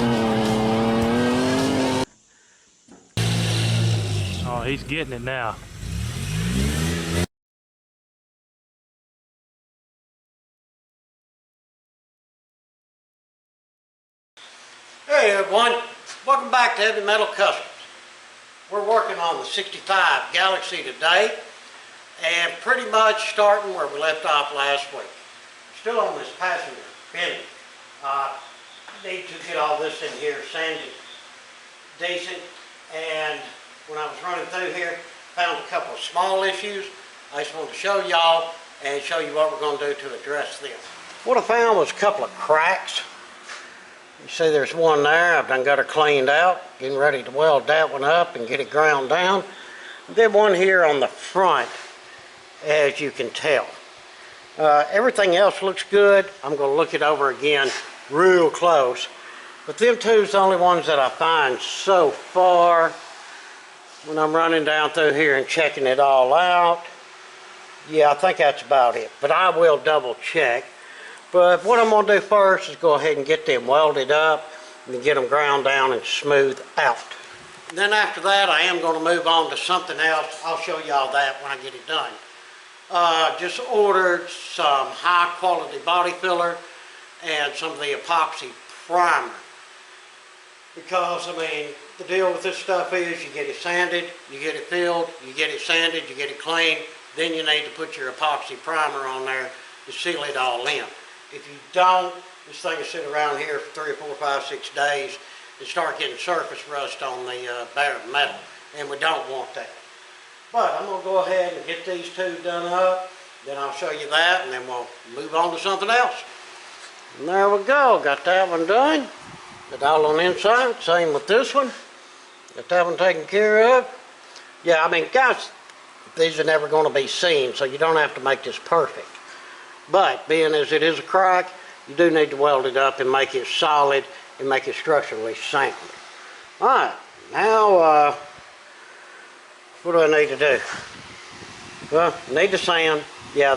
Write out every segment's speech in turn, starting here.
Oh, he's getting it now. Hey everyone, welcome back to Heavy Metal Customs. We're working on the 65 Galaxie today and pretty much starting where we left off last week. Still on this passenger bending. Need to get all this in here sanded decent, and when I was running through here found a couple of small issues. I just wanted to show y'all and show you what we're going to do to address them. What I found was a couple of cracks. You see there's one there. I've done got her cleaned out, getting ready to weld that one up and get it ground down. Then one here on the front, as you can tell. Everything else looks good. I'm going to look it over again real close. But them two's the only ones that I find so far when I'm running down through here and checking it all out. Yeah, I think that's about it. But I will double check. But what I'm going to do first is go ahead and get them welded up and get them ground down and smooth out. And then after that, I am going to move on to something else. I'll show y'all that when I get it done. Just ordered some high quality body filler and some of the epoxy primer. Because, I mean, the deal with this stuff is you get it sanded, you get it filled, you get it sanded, you get it cleaned, then you need to put your epoxy primer on there to seal it all in. If you don't, this thing will sit around here for 3 or 4, 5, 6 days and start getting surface rust on the bare metal, and we don't want that. But I'm going to go ahead and get these two done up, then I'll show you that, and then we'll move on to something else. And there we go, got that one done. Got all on the inside, same with this one. Got that one taken care of. Yeah, I mean, guys, these are never going to be seen, so you don't have to make this perfect. But being as it is a crack, you do need to weld it up and make it solid and make it structurally sound. Alright, now what do I need to do? Well, need to sand. Yeah,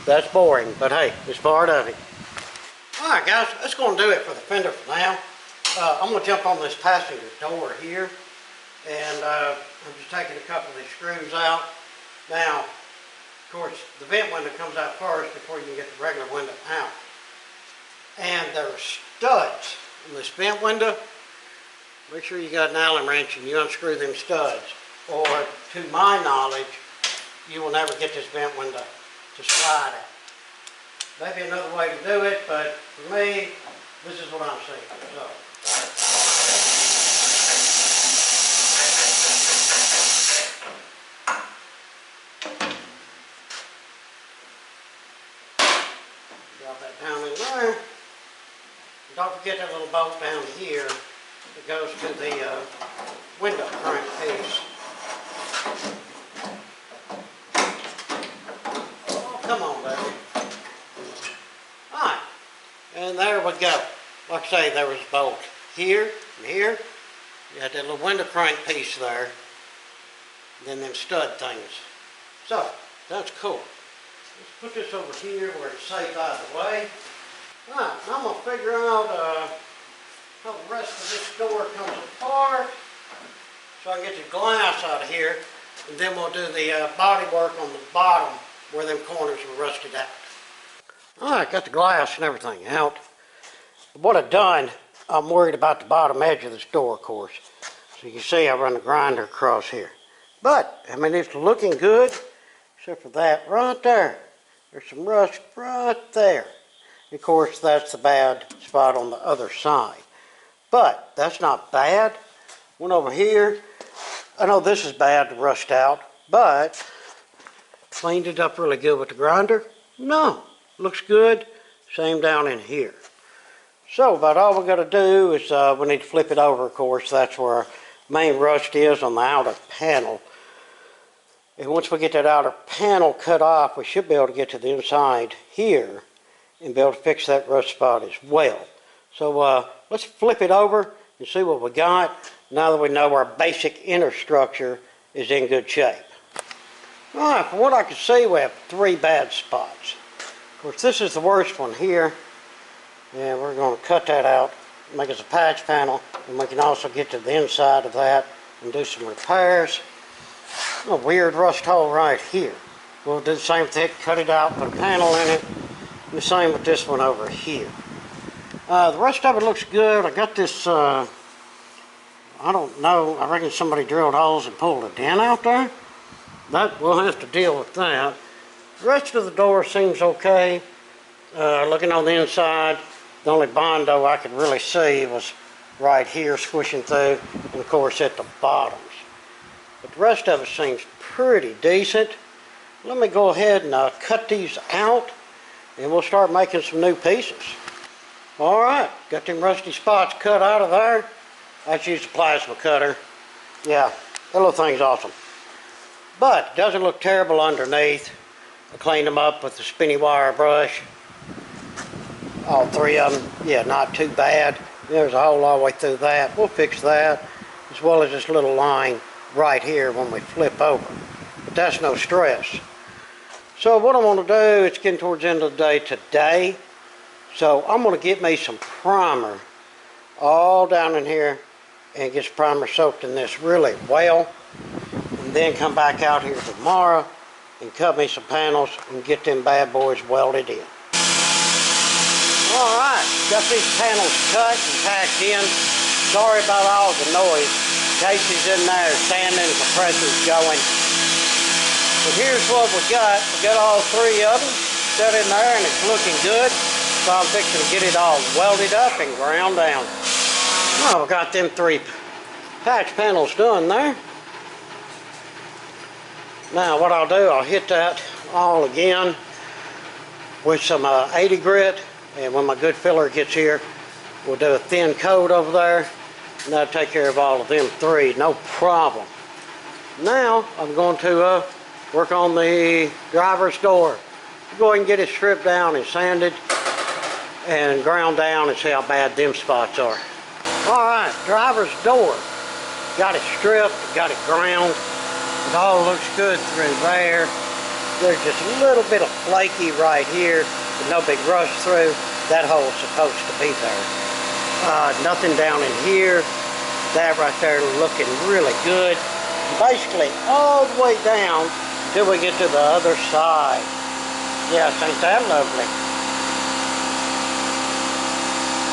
that's boring, but hey, it's part of it. Alright guys, that's going to do it for the fender for now. I'm going to jump on this passenger door here, and I'm just taking a couple of these screws out. Now, of course, the vent window comes out first before you can get the regular window out. And there are studs in this vent window. Make sure you got an Allen wrench and you unscrew them studs, or to my knowledge, you will never get this vent window to slide out. Maybe another way to do it, but for me, this is what I'm seeing. So. Drop that down in there. And don't forget that little bolt down here that goes to the window crank piece. Oh, come on, baby. Alright, and there we go. Like I say, there was a bolt here and here. You had that little window crank piece there. And then them stud things. So, that's cool. Let's put this over here where it's safe out of the way. Alright, I'm going to figure out how the rest of this door comes apart so I can get the glass out of here, and then we'll do the body work on the bottom where them corners were rusted out. Alright, got the glass and everything out. What I've done, I'm worried about the bottom edge of this door, of course. So you can see I run the grinder across here. But, I mean, it's looking good, except for that right there. There's some rust right there. Of course, that's the bad spot on the other side. But that's not bad. One over here. I know this is bad to rust out, but cleaned it up really good with the grinder. No, looks good. Same down in here. So about all we got to do is we need to flip it over, of course. That's where our main rust is on the outer panel. And once we get that outer panel cut off, we should be able to get to the inside here and be able to fix that rust spot as well. So let's flip it over and see what we got now that we know our basic inner structure is in good shape. Alright, from what I can see, we have 3 bad spots. Of course, this is the worst one here, and we're going to cut that out make us a patch panel, and we can also get to the inside of that and do some repairs. A weird rust hole right here. We'll do the same thing, cut it out, put a panel in it. And the same with this one over here. The rest of it looks good. I got this, I don't know, I reckon somebody drilled holes and pulled a dent out there. That, we'll have to deal with that. The rest of the door seems okay. Looking on the inside, the only Bondo I could really see was right here squishing through, and of course at the bottoms. But the rest of it seems pretty decent. Let me go ahead and cut these out, and we'll start making some new pieces. Alright, got them rusty spots cut out of there. I just used a plasma cutter. Yeah, that little thing's awesome. But it doesn't look terrible underneath. I cleaned them up with the spinny wire brush. All three of them, yeah, not too bad. There's a hole all the way through that. We'll fix that, as well as this little line right here when we flip over. But that's no stress. So what I want to do, it's getting towards the end of the day today. So I'm going to get me some primer all down in here and get some primer soaked in this really well. And then come back out here tomorrow and cut me some panels and get them bad boys welded in. Alright, got these panels cut and tacked in. Sorry about all the noise. Casey's in there sanding, compressor's going. But here's what we got. We got all three of them set in there and it's looking good. So I'm fixing to get it all welded up and ground down. Well, we got them three patch panels done there. Now what I'll do, I'll hit that all again with some 80 grit, and when my good filler gets here, we'll do a thin coat over there, and that'll take care of all of them three, no problem. Now I'm going to work on the driver's door. Go ahead and get it stripped down and sanded and ground down and see how bad them spots are. Alright, driver's door. Got it stripped, got it ground. It all looks good through there. There's just a little bit of flaky right here, but no big rust through. That hole's supposed to be there. Nothing down in here. That right there looking really good. Basically all the way down until we get to the other side. Yes, ain't that lovely?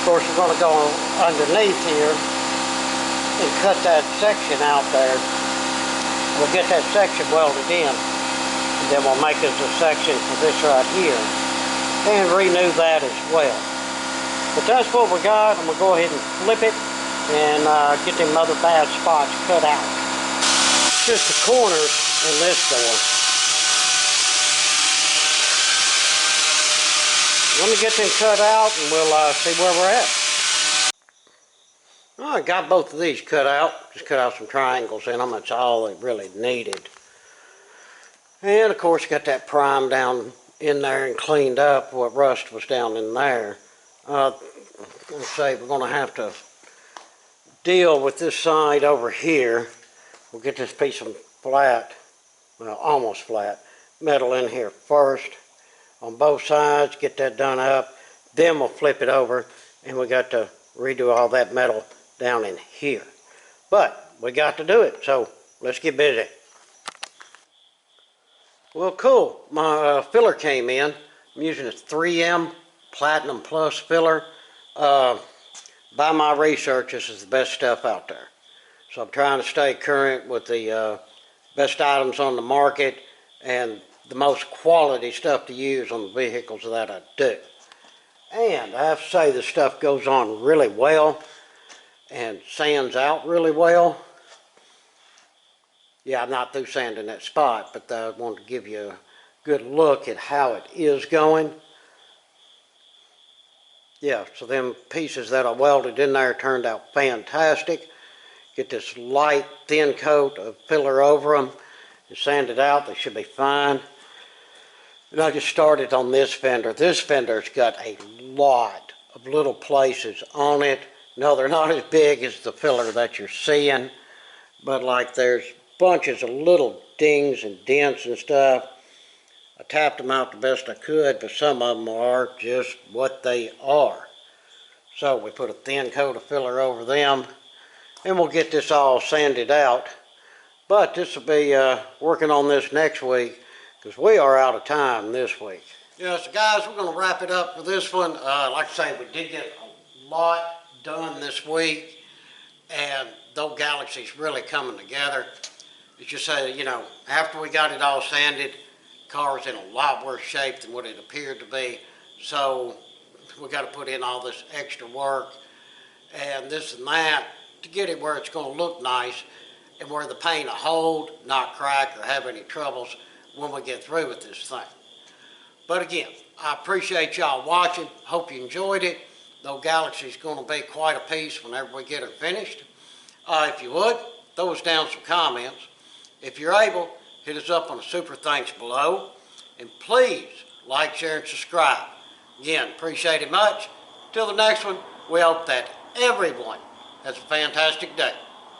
Of course, we're going to go underneath here and cut that section out there. We'll get that section welded in, and then we'll make us a section for this right here, and renew that as well. But that's what we got. I'm going to go ahead and flip it, and get them other bad spots cut out. Just the corners in this door. Let me get them cut out, and we'll see where we're at. I got both of these cut out. Just cut out some triangles in them. That's all they really needed. And of course, got that prime down in there and cleaned up what rust was down in there. Let's say we're going to have to deal with this side over here. We'll get this piece of flat, well, almost flat, metal in here first on both sides. Get that done up. Then we'll flip it over, and we got to redo all that metal down in here. But we got to do it, so let's get busy. Well, cool. My filler came in. I'm using a 3M Platinum Plus filler. By my research, this is the best stuff out there. So I'm trying to stay current with the best items on the market and the most quality stuff to use on the vehicles that I do. And I have to say, this stuff goes on really well and sands out really well. Yeah, I'm not through sanding that spot, but I want to give you a good look at how it is going. Yeah, so them pieces that I welded in there turned out fantastic. Get this light, thin coat of filler over them and sand it out. They should be fine. And I just started on this fender. This fender's got a lot of little places on it. No, they're not as big as the filler that you're seeing, but like there's bunches of little dings and dents and stuff. I tapped them out the best I could, but some of them are just what they are. So we put a thin coat of filler over them, and we'll get this all sanded out. But this will be working on this next week, because we are out of time this week. Yeah, so guys, we're going to wrap it up for this one. Like I say, we did get a lot done this week, and though Galaxie's really coming together, it's just you know, after we got it all sanded, the car was in a lot worse shape than what it appeared to be. So we got to put in all this extra work and this and that to get it where it's going to look nice and where the paint will hold, not crack, or have any troubles when we get through with this thing. But again, I appreciate y'all watching. Hope you enjoyed it. Though Galaxie's going to be quite a piece whenever we get her finished. If you would, throw us down some comments. If you're able, hit us up on the super thanks below. And please like, share, and subscribe. Again, appreciate it much. Till the next one, we hope that everyone has a fantastic day.